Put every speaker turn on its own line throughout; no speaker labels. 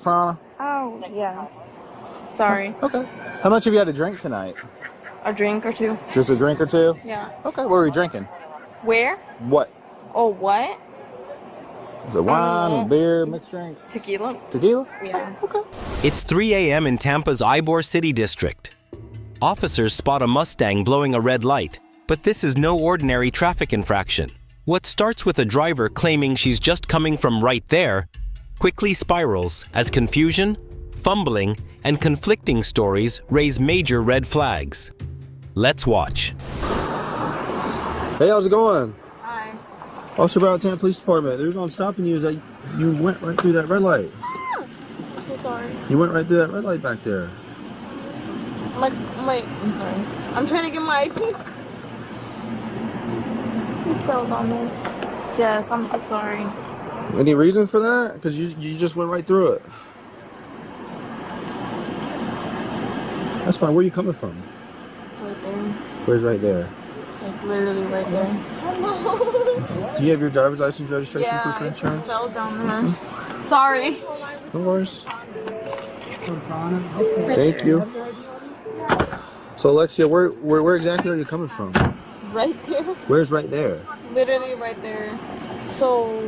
Piranha?
Oh, yeah. Sorry.
Okay. How much have you had to drink tonight?
A drink or two.
Just a drink or two?
Yeah.
Okay, what were you drinking?
Where?
What?
Oh, what?
Is it wine, beer, mixed drinks?
Tequila.
Tequila?
Yeah.
Okay.
It's 3 a.m. in Tampa's Ybor City district. Officers spot a Mustang blowing a red light, but this is no ordinary traffic infraction. What starts with a driver claiming she's just coming from right there quickly spirals as confusion, fumbling, and conflicting stories raise major red flags. Let's watch.
Hey, how's it going?
Hi.
Officer Blatantly Police Department. The reason I'm stopping you is that you went right through that red light.
I'm so sorry.
You went right through that red light back there.
I'm sorry. I'm trying to get my ID. You fell down there. Yes, I'm so sorry.
Any reason for that? Because you just went right through it. That's fine. Where are you coming from?
Right there.
Where's right there?
Like literally right there.
Do you have your driver's license, registration, proof of
Yeah, I
insurance?
just fell down there. Sorry.
No worries. Thank you. So Alexia, where exactly are you coming from?
Right there.
Where's right there?
Literally right there. So,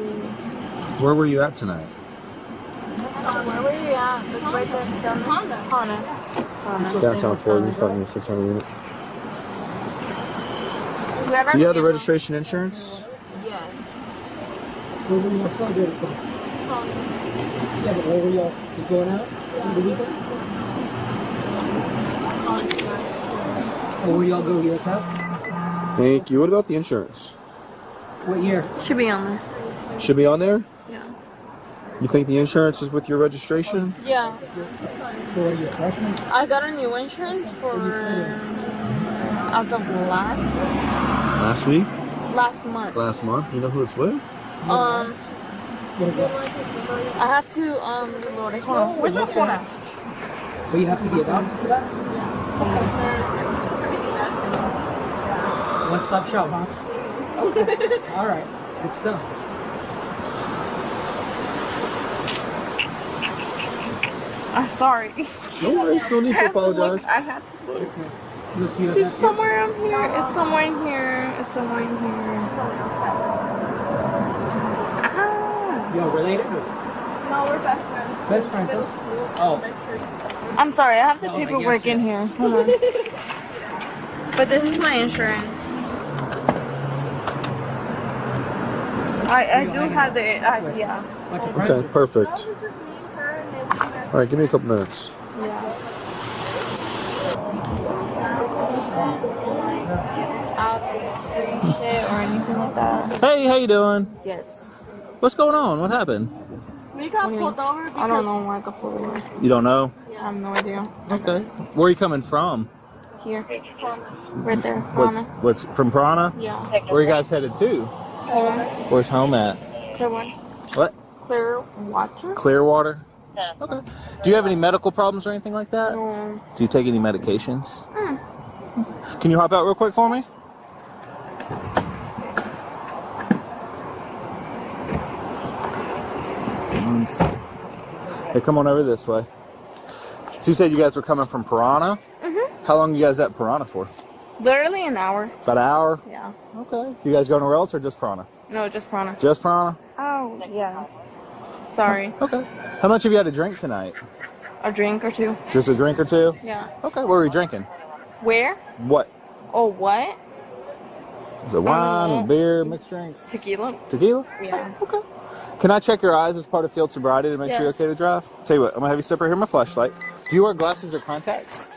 Where were you at tonight?
where were you at? Like right there. Down there. Hana.
Downtown Florida. You starting at 600 unit.
Whoever.
Do you have the registration insurance?
Yes.
Where were you all from? Yeah, but where were y'all just going out? The weekend? Oh, where y'all go? US out?
Thank you. What about the insurance?
What year?
Should be on there.
Should be on there?
Yeah.
You think the insurance is with your registration?
Yeah.
So are you a freshman?
I got a new insurance for as of last
Last week?
month.
Last month? You know who it's with?
Um,
What is that?
I have to reload it. Hold on. Where's my phone at?
But you have to be a doctor for that? One-stop shop, huh? Okay. All right. Good stuff.
Sorry.
No worries. No need to apologize.
I had to look.
Let's see
It's somewhere in here. It's somewhere in here. It's somewhere in here. Ah.
Y'all related?
No, we're best friends.
Best friends, huh? Oh.
I'm sorry. I have the
No, I
paperwork
guess
in here. Hold on. But this is my insurance. I do have the yeah.
Bunch of friends?
Okay, perfect. All right, give me a couple minutes.
Yeah. Out shit or anything like that.
Hey, how you doing?
Yes.
What's going on? What happened?
We got pulled over. I don't know why I got pulled over.
You don't know?
I have no idea.
Okay. Where are you coming from?
Here. Right there.
What's from Piranha?
Yeah.
Where you guys headed to?
Home.
Where's home at?
Clearwater.
What?
Clearwater?
Clearwater? Okay. Do you have any medical problems or anything like that?
No.
Do you take any medications? Can you hop out real quick for me? Hey, come on over this way. So you said you guys were coming from Piranha? Mm-hmm. How long you guys at Piranha for?
Literally an hour.
About an hour?
Yeah.
Okay. You guys going anywhere else or just Piranha?
No, just Prana.
Just Piranha?
Oh, yeah. Sorry.
Okay. How much have you had to drink tonight?
A drink or two.
Just a drink or two?
Yeah.
Okay. What were you drinking?
Where?
What?
Oh, what?
Is it wine, beer, mixed drinks?
Tequila.
Tequila?
Yeah.
Okay. Can I check your eyes as part of field sobriety to make sure you're
Yes.
okay to drive? Tell you what, I'm gonna have you step right here, my flashlight. Do you wear glasses or contacts?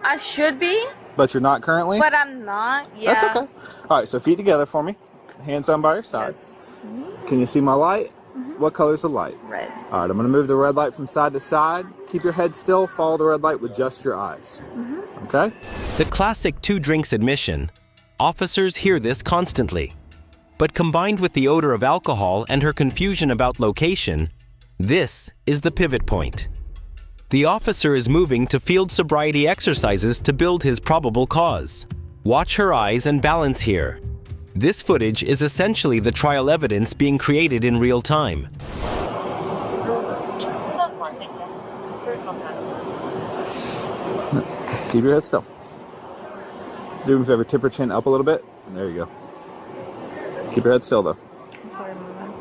I should be,
But you're not currently?
but I'm not. Yeah.
That's okay. All right, so feet together for me. Hands on by your side.
Yes.
Can you see my light? What color is the light?
Red.
All right, I'm gonna move the red light from side to side. Keep your head still, follow the red light with just your eyes. Okay?
The classic 2 drinks admission. Officers hear this constantly. But combined with the odor of alcohol and her confusion about location, this is the pivot point. The officer is moving to field sobriety exercises to build his probable cause. Watch her eyes and balance here. This footage is essentially the trial evidence being created in real time.
Keep your head still. Do me a favor, tip your chin up a little bit. There you go. Keep your head still though.
Sorry, Mama.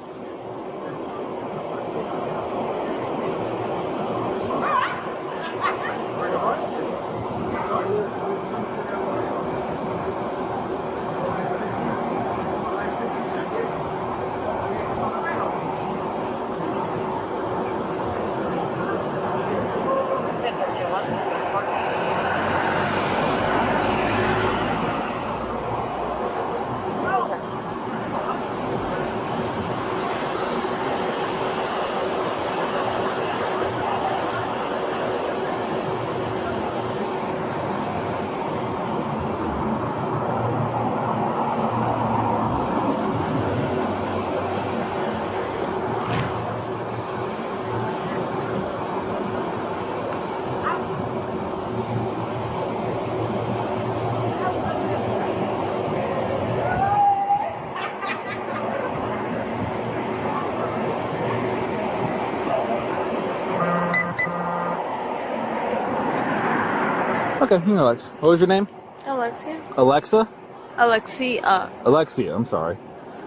Okay, Alex. What was your name?
Alexia?
Alexa?
Alexia.
Alexia, I'm sorry.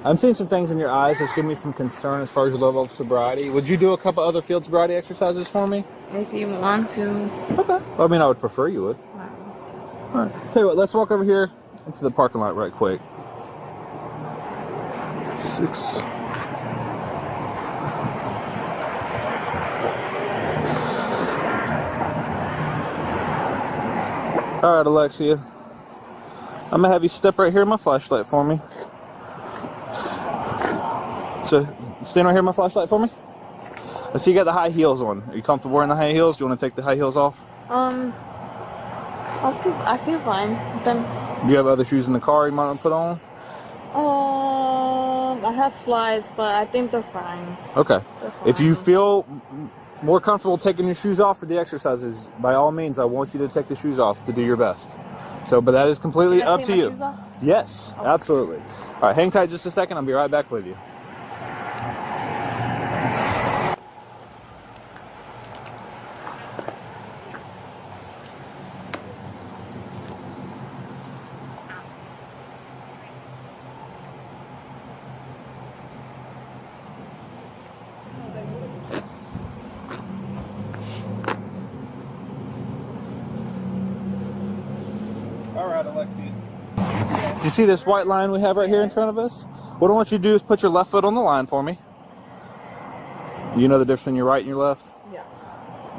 I'm seeing some things in your eyes that's giving me some concern as far as your level of sobriety. Would you do a couple other field sobriety exercises for me?
If you want to.
Okay. Well, I mean, I would prefer you would.
Wow.
All right. Tell you what, let's walk over here into the parking lot right quick. 6. All right, Alexia. I'm gonna have you step right here in my flashlight for me. So, stand right here in my flashlight for me. I see you got the high heels on. Are you comfortable wearing the high heels? Do you want to take the high heels off?
I feel fine with them.
Do you have other shoes in the car you might want to put on?
I have slides, but I think they're fine.
Okay.
They're
If you
fine.
feel more comfortable taking your shoes off for the exercises, by all means, I want you to take the shoes off to do your best. So, but that is completely
Can I
up
take
to
my
you.
shoes off?
Yes,
Okay.
absolutely. All right, hang tight just a second. I'll be right back with you. All right, Alexia. Do you see this white line we have right here in front of us? What I want you to do is put your left foot on the line for me. You know the difference between your right and your left?
Yeah.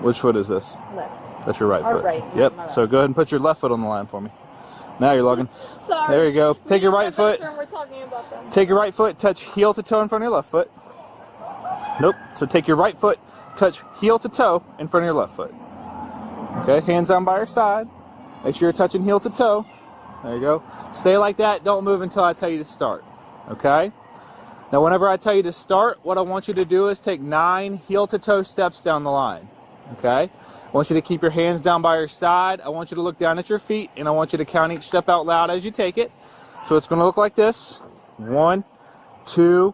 Which foot is this?
Left.
That's your right
Or
foot.
right, not
Yep.
my left.
So go ahead and put your left foot on the line for me. Now you're logging.
Sorry.
There you go. Take your right foot.
We're talking about them.
Take your right foot, touch heel to toe in front of your left foot. Nope. So take your right foot, touch heel to toe in front of your left foot. Okay, hands on by your side. Make sure you're touching heel to toe. There you go. Stay like that. Don't move until I tell you to start. Okay? Now, whenever I tell you to start, what I want you to do is take 9 heel to toe steps down the line. Okay? I want you to keep your hands down by your side. I want you to look down at your feet, and I want you to count each step out loud as you take it. So it's going to look like this. 1, 2,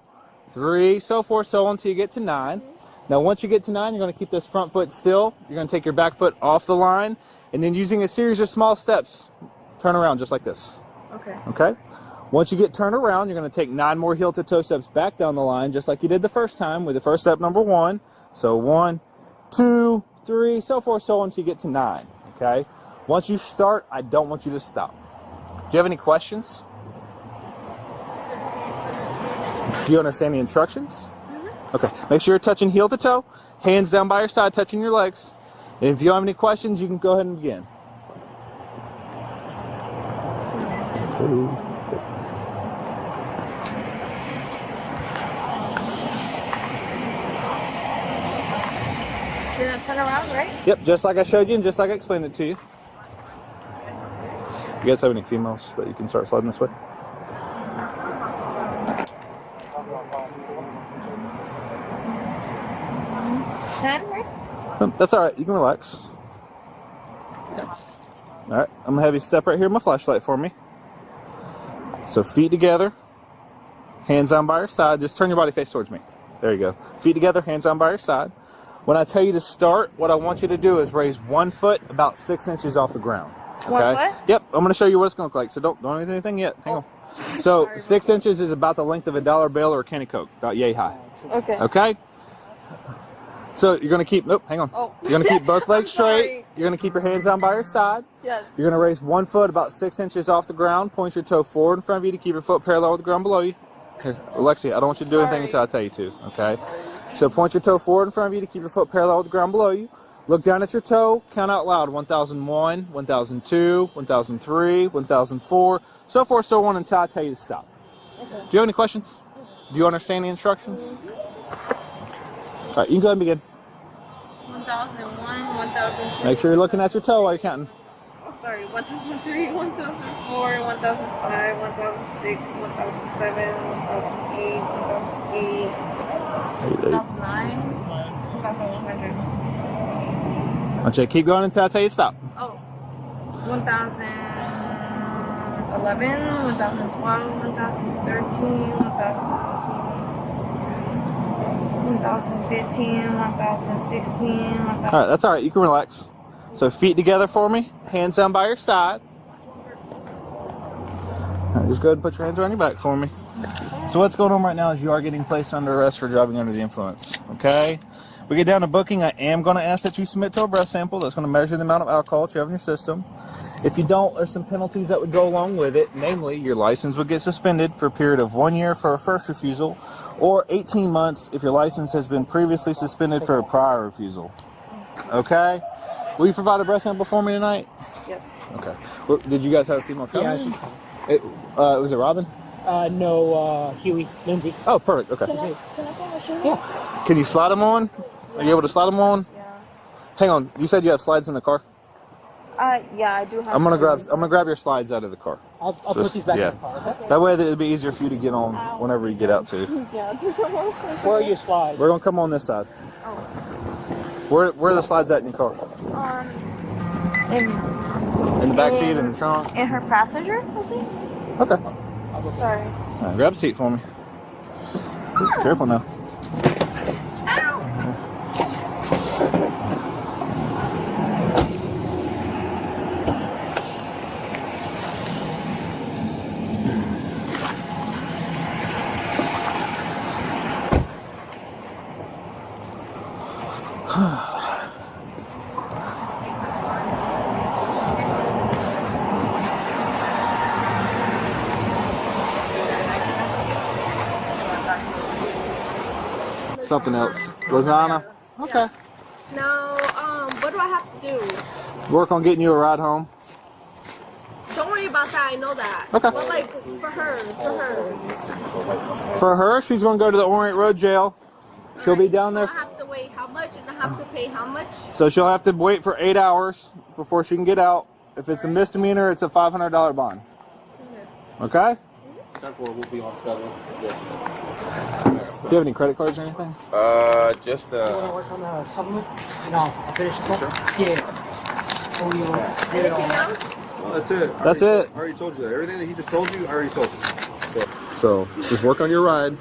3, so forth, so on until you get to 9. Now, once you get to 9, you're going to keep this front foot still. You're going to take your back foot off the line, and then using a series of small steps, turn around just like this.
Okay.
Okay? Once you get turned around, you're going to take 9 more heel to toe steps back down the line, just like you did the first time with the first step number 1. So 1, 2, 3, so forth, so on until you get to 9. Okay? Once you start, I don't want you to stop. Do you have any questions? Do you understand the instructions? Okay, make sure you're touching heel to toe, hands down by your side, touching your legs. And if you don't have any questions, you can go ahead and begin. 2.
You're gonna turn around, right?
Yep, just like I showed you and just like I explained it to you. You guys have any females that you can start sliding this way?
Right?
That's all right. You can relax. All right. I'm going to have you step right here with my flashlight for me. So feet together. Hands on by your side. Just turn your body face towards me. There you go. Feet together, hands on by your side. When I tell you to start, what I want you to do is raise 1 foot about 6 inches off the ground. Okay?
1 foot?
Yep, I'm going to show you what it's going to look like. So don't do anything yet. Hang on. So 6 inches is about the length of a dollar bill or a can of Coke, about yay high.
Okay.
Okay? So you're going to keep, nope, hang on.
Oh.
You're going to keep both legs
sorry.
straight. You're going to keep your hands down by your side.
Yes.
You're going to raise 1 foot about 6 inches off the ground. Point your toe forward in front of you to keep your foot parallel with the ground below you. Here, Alexia, I don't want you to do anything until I tell you to, okay? So point your toe forward in front of you to keep your foot parallel with the ground below you. Look down at your toe, count out loud, 1001, 1002, 1003, 1004, so forth, so on until I tell you to stop. Okay. Do you have any questions? Do you understand the instructions? All right, you can go ahead and begin.
1001, 1002.
Make sure you're looking at your toe while you're counting.
Oh, sorry. 1003, 1004, 1005, 1006, 1007, 1008, 1009, 1100.
Okay, keep going until I tell you to stop.
Oh. 1011, 1012, 1013, 1015, 1016,
All right, that's all right. You can relax. So feet together for me. Hands down by your side. All right, just go ahead and put your hands around your back for me. So what's going on right now is you are getting placed under arrest for driving under the influence. Okay? We get down to booking. I am going to ask that you submit to a breath sample. That's going to measure the amount of alcohol that you have in your system. If you don't, there's some penalties that would go along with it. Namely, your license would get suspended for a period of 1 year for a first refusal, or 18 months if your license has been previously suspended for a prior refusal. Okay? Will you provide a breath sample for me tonight?
Yes.
Okay. Well, did you guys have a female coming?
Yeah,
Was it Robin?
no, Huey, Lindsay.
Oh, perfect. Okay.
Can I put my shoe?
Yeah.
Can you slide them on? Are you able to slide them on?
Yeah.
Hang on. You said you have slides in the car?
Yeah, I do have.
I'm gonna grab your slides out of the car.
I'll
So
put these back
yeah.
in the car. Okay?
That way it'll be easier for you to get on whenever you get out too.
Yeah, there's a whole
Where are your slides?
We're gonna come on this side.
Oh.
Where are the slides at in your car?
In
the back seat and the trunk?
In her passenger, I see.
Okay.
Sorry.
All right, grab a seat for me. Careful now. Something else. Lasagna? Okay.
Now, what do I have to do?
Work on getting you a ride home.
Don't worry about that. I know that.
Okay.
But like for her.
For her, she's going to go to the Orient Road jail. She'll be down there.
I have to wait how much, and I have to pay how much?
So she'll have to wait for 8 hours before she can get out. If it's a misdemeanor, it's a $500 bond. Okay?
Will be on 7. Yes.
Do you have any credit cards or anything?
Just
You want to work on the supplement? No, I'll finish the book. Yeah. Oh, you want to get it all.
Anything else?
Well, that's it.
That's it.
I already told you that. Everything that he just told you, I already told you. So just work on your ride,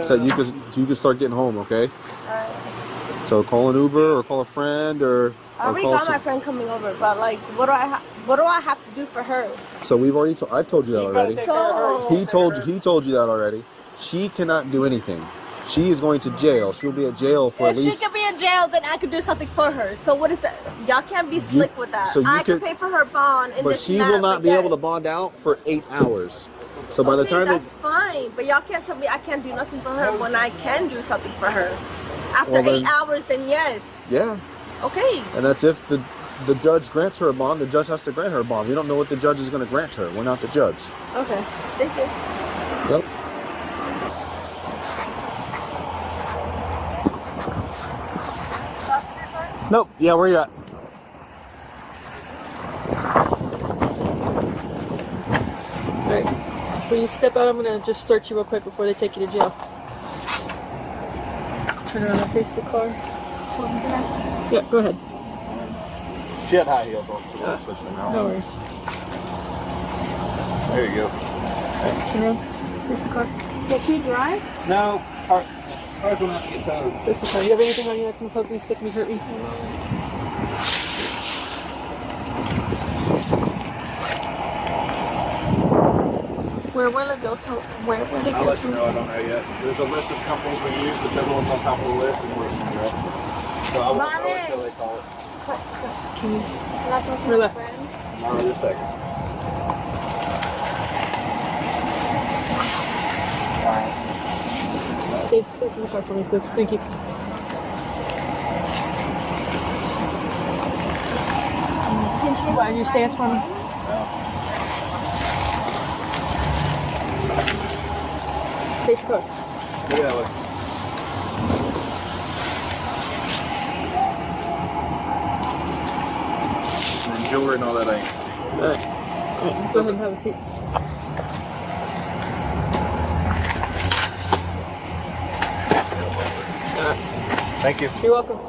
so you can start getting home. Okay.
Alright.
So call an Uber or call a friend or.
I already
call
got my friend coming over, but like, what do I have to do for her?
So we've already. I've told you that already.
So
He told you that already. She cannot do anything. She is going to jail. She'll be at jail for
if
at least.
she could be in jail, then I could do something for her. So what is that? Y'all can't be slick with that.
so you
I can
could-
pay for her bond, and
But
this
she
and
will
that,
not
but
be
yes.
able to bond out for 8 hours. So by the
Okay,
time
that's fine, but y'all can't tell me I can't do nothing for her when I can do something for her. After
Well,
8
then-
hours, then yes.
yeah,
Okay.
and that's if the judge grants her a bond. The judge has to grant her a bond. We don't know what the judge is going to grant her. We're not the judge.
Okay. Thank you.
Yep.
Nope. Yeah, where you at?
Alright. When you step out, I'm gonna just search you real quick before they take you to jail. Turn around and face the car. Yeah, go ahead.
She had high heels on, so we're switching them out.
No worries.
There you go.
Alright, turn around. Face the car.
Can she drive?
No.
Car's gonna have to get towed.
This is fine. You have anything on you that's gonna poke me, stick me, hurt me?
Where will it go to? Where will it
I'll
go
let you know. I
to?
don't know yet. There's a list of companies we use. Whichever one's on top of the list is where it's gonna go. So I won't know until they call it.
Can you relax?
Not in a second.
Stay from the car for me, please. Thank you. Why you stance for me? Face the car.
Look at that way. And Joe and all that ain't.
Alright, go ahead and have a seat.
Thank you.
You're welcome.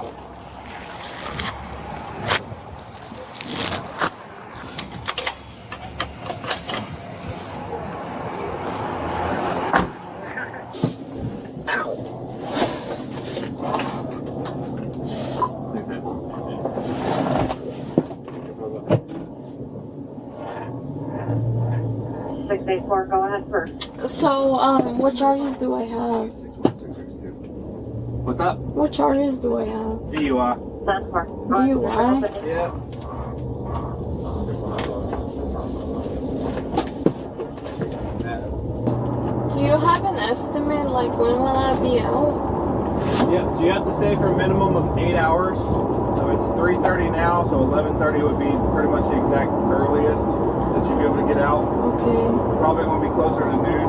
Go ahead first.
So, what charges do I have?
What's up?
What charges do I have?
DUI.
That's for.
DUI?
Yeah.
Do you have an estimate? Like, when will I be out?
Yep, so you have to stay for a minimum of 8 hours. So it's 3:30 now, so 11:30 would be pretty much the exact earliest that you'd be able to get out.
Okay.
Probably won't be closer to noon.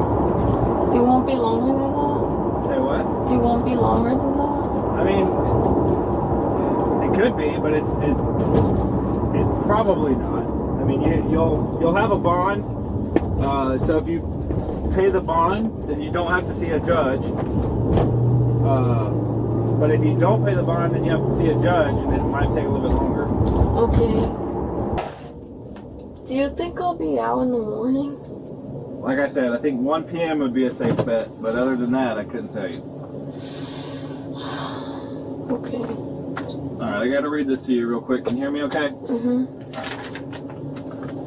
It won't be longer than that?
Say what?
It won't be longer than that?
I mean, it could be, but it's probably not. I mean, you'll have a bond. So if you pay the bond, then you don't have to see a judge. But if you don't pay the bond, then you have to see a judge, and it might take a little bit longer.
Okay. Do you think I'll be out in the morning?
Like I said, I think 1 p.m. would be a safe bet, but other than that, I couldn't tell you.
Okay.
Alright, I gotta read this to you real quick. Can you hear me okay?
Mm-hmm.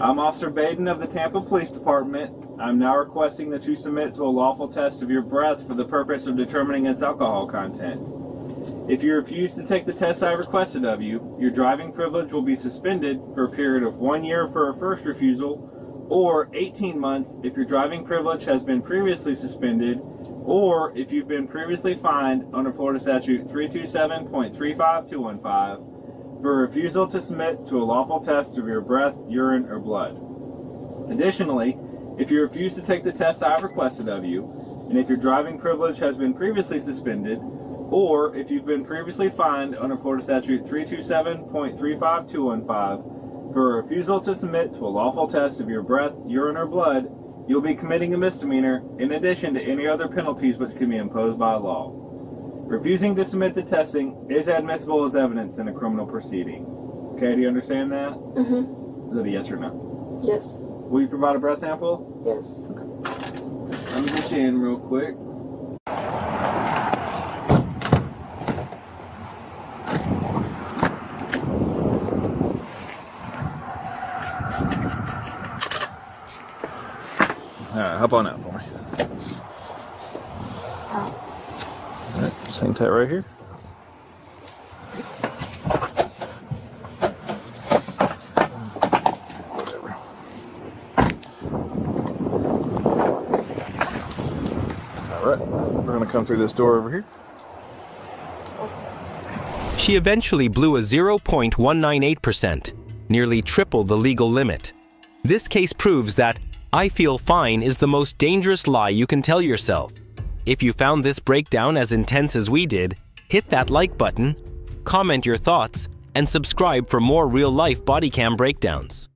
I'm Officer Baden of the Tampa Police Department. I'm now requesting that you submit to a lawful test of your breath for the purpose of determining its alcohol content. If you refuse to take the test I requested of you, your driving privilege will be suspended for a period of 1 year for a first refusal, or 18 months if your driving privilege has been previously suspended, or if you've been previously fined under Florida Statute 327.35215 for refusal to submit to a lawful test of your breath, urine, or blood. Additionally, if you refuse to take the test I have requested of you, and if your driving privilege has been previously suspended, or if you've been previously fined under Florida Statute 327.35215 for refusal to submit to a lawful test of your breath, urine, or blood, you'll be committing a misdemeanor in addition to any other penalties which can be imposed by law. Refusing to submit to testing is admissible as evidence in a criminal proceeding. Okay, do you understand that?
Mm-hmm.
Is that a yes or no?
Yes.
Will you provide a breath sample?
Yes.
Let me get you in real quick. Alright, hop on out for me. Alright, just hang tight right here. Alright, we're going to come through this door over here.
She eventually blew a 0.198%, nearly triple the legal limit. This case proves that "I feel fine" is the most dangerous lie you can tell yourself. If you found this breakdown as intense as we did, hit that like button, comment your thoughts, and subscribe for more real-life body cam breakdowns.